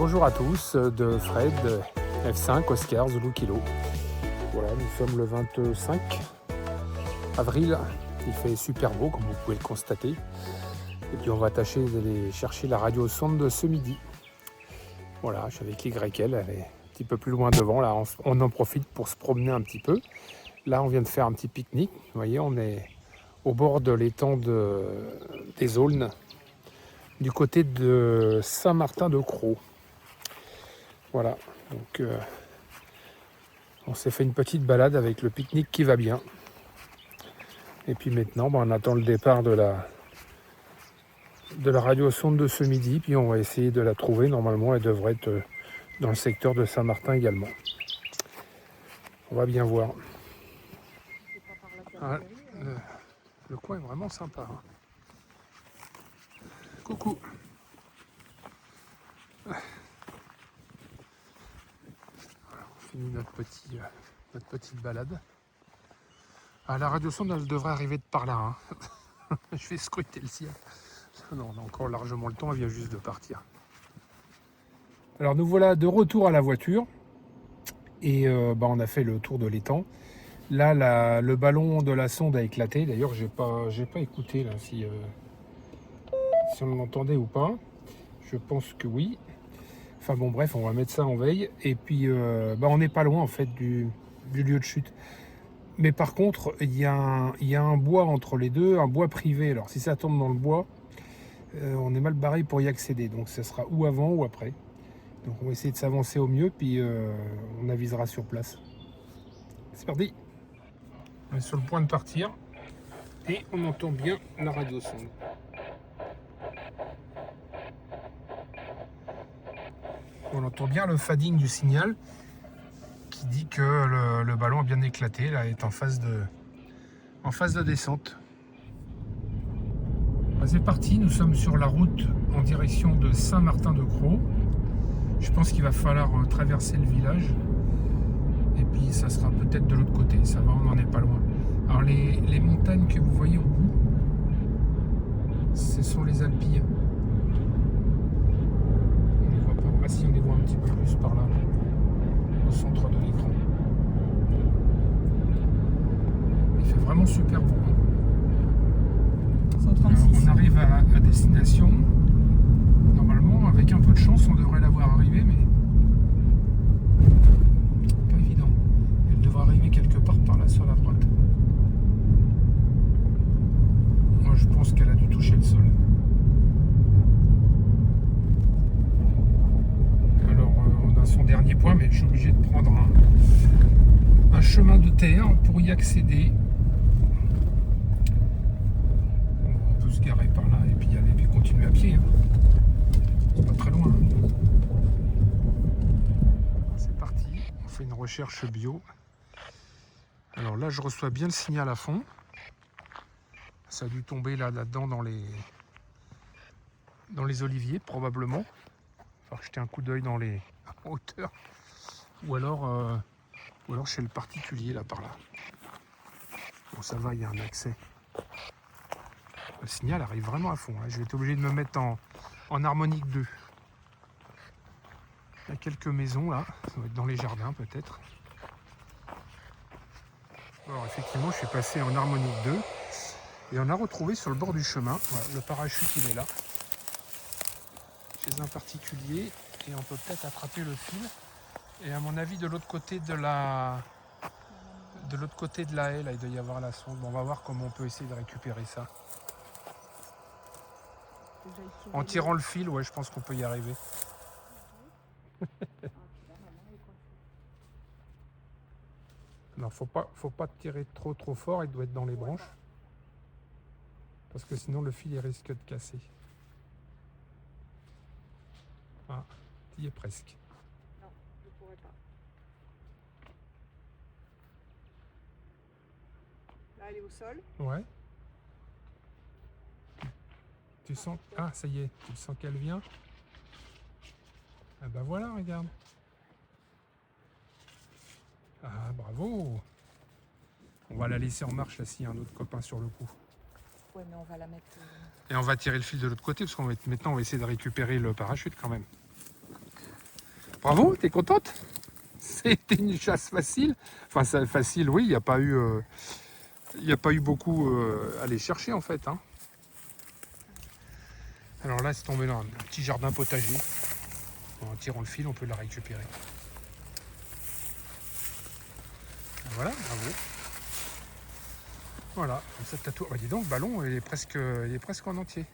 Bonjour à tous, de Fred, F5, Oscar, Zulu Kilo. Voilà, nous sommes le 25 avril. Il fait super beau, comme vous pouvez le constater. Et puis on va tâcher d'aller chercher la radiosonde de ce midi. Voilà, je suis avec YL, elle est un petit peu plus loin devant. Là, on en profite pour se promener un petit peu. Là, on vient de faire un petit pique-nique. Vous voyez, on est au bord de l'étang des Aulnes, du côté de Saint-Martin-de-Crau. Voilà, donc on s'est fait une petite balade avec le pique-nique qui va bien. Et puis maintenant, on attend le départ de la radiosonde de ce midi, puis on va essayer de la trouver. Normalement, elle devrait être dans le secteur de Saint-Martin également. On va bien voir. Ah, le coin est vraiment sympa. Hein. Coucou. On finit notre petite balade. Ah, la radiosonde, elle devrait arriver de par là. Hein. Je vais scruter le ciel. Non, on a encore largement le temps, elle vient juste de partir. Alors nous voilà de retour à la voiture. Et on a fait le tour de l'étang. Là, le ballon de la sonde a éclaté. D'ailleurs, j'ai pas écouté là, si on l'entendait ou pas. Je pense que oui. Enfin bon, bref, on va mettre ça en veille. Et puis, on n'est pas loin en fait du lieu de chute. Mais par contre, il y a un bois entre les deux, un bois privé. Alors, si ça tombe dans le bois, on est mal barré pour y accéder. Donc, ce sera ou avant ou après. Donc, on va essayer de s'avancer au mieux, puis on avisera sur place. C'est parti! On est sur le point de partir et on entend bien la radiosonde. On entend bien le fading du signal qui dit que le ballon a bien éclaté, là, est en phase de descente. C'est parti, nous sommes sur la route en direction de Saint-Martin-de-Crau. Je pense qu'il va falloir traverser le village et puis ça sera peut-être de l'autre côté, ça va, on n'en est pas loin. Alors les montagnes que vous voyez au bout, ce sont les Alpilles. On les voit pas. Ah si, on les voit un petit peu plus par là, au centre de l'écran. Il fait vraiment super beau. 136. On arrive à destination. Normalement, avec un peu de chance, on devrait l'avoir arrivé, mais pas évident. Elle devrait arriver quelque part par là sur la droite. Moi, je pense qu'elle a dû toucher le sol. Alors, on a son dernier point, mais je suis obligé de prendre un chemin de terre pour y accéder. On peut se garer par là et puis y aller, puis continuer à pied. Hein. C'est pas très loin. C'est parti, on fait une recherche bio. Alors là, je reçois bien le signal à fond. Ça a dû tomber là-dedans dans les oliviers, probablement. Enfin, jeter un coup d'œil dans les hauteurs. Ou alors chez le particulier, là, par là. Bon, ça va, il y a un accès. Le signal arrive vraiment à fond. Hein. Je vais être obligé de me mettre en harmonique 2. Il y a quelques maisons, là. Ça doit être dans les jardins, peut-être. Alors, effectivement, je suis passé en harmonique 2. Et on a retrouvé sur le bord du chemin, voilà, le parachute il est là, chez un particulier, et on peut peut-être attraper le fil. Et à mon avis de l'autre côté de la haie, là, il doit y avoir la sonde. Bon, on va voir comment on peut essayer de récupérer ça. En tirant le fil, ouais, je pense qu'on peut y arriver. Non, faut pas tirer trop fort, il doit être dans les branches. Parce que sinon le fil il risque de casser. Ah, il y est presque. Non, je ne pourrais pas. Là, elle est au sol. Ouais. Tu sens... Ah, ça y est, tu sens qu'elle vient. Ah bah voilà, regarde. Ah, bravo. On va la laisser en marche là s'il y a un autre copain sur le coup. Ouais, mais on va la mettre... Et on va tirer le fil de l'autre côté parce qu'on va maintenant on va essayer de récupérer le parachute quand même. Bravo, t'es contente? C'était une chasse facile. Enfin, facile, oui, il n'y a pas eu... il n'y a pas eu beaucoup à aller chercher en fait. Hein. Alors là, c'est tombé dans un petit jardin potager. En tirant le fil, on peut la récupérer. Voilà, bravo. Voilà, comme ça, t'as tout. Oh, dis donc, le ballon, il est presque en entier.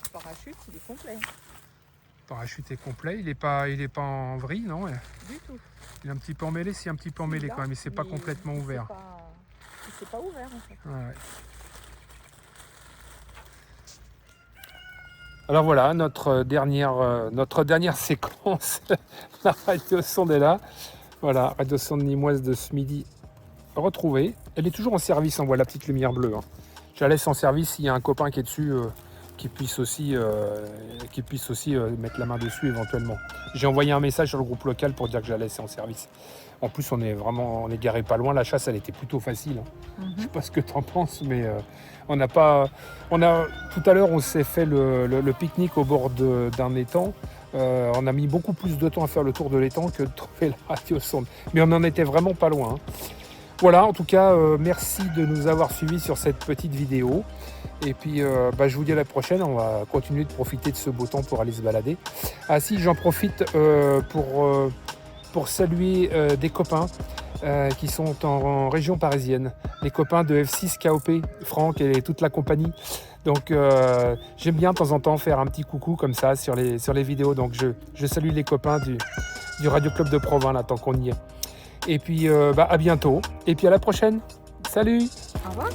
Le parachute, il est complet. Le parachute est complet. Il est pas en vrille, non? Du tout. Il est un petit peu emmêlé, c'est un petit peu emmêlé quand même, mais c'est pas complètement ouvert. C'est pas ouvert en fait. Ouais. Alors voilà, notre dernière séquence, la radiosonde est là. Voilà, radiosonde nîmoise de ce midi retrouvée. Elle est toujours en service, on voit la petite lumière bleue. Hein. Je la laisse en service s'il y a un copain qui est dessus, qui puisse aussi mettre la main dessus éventuellement. J'ai envoyé un message sur le groupe local pour dire que je la laissais en service. En plus, on est garé pas loin. La chasse, elle était plutôt facile. Hein. Je sais pas ce que tu en penses, mais tout à l'heure, on s'est fait le pique-nique au bord d'un étang. On a mis beaucoup plus de temps à faire le tour de l'étang que de trouver la radiosonde. Mais on en était vraiment pas loin. Hein. Voilà, en tout cas, merci de nous avoir suivis sur cette petite vidéo. Et puis, je vous dis à la prochaine. On va continuer de profiter de ce beau temps pour aller se balader. Ah si, j'en profite pour saluer des copains qui sont en région parisienne. Les copains de F6 KOP, Franck et toute la compagnie. Donc, j'aime bien de temps en temps faire un petit coucou comme ça sur les vidéos. Donc, je salue les copains du Radio Club de Provins, là, tant qu'on y est. Et puis, à bientôt. Et puis, à la prochaine. Salut! Au revoir.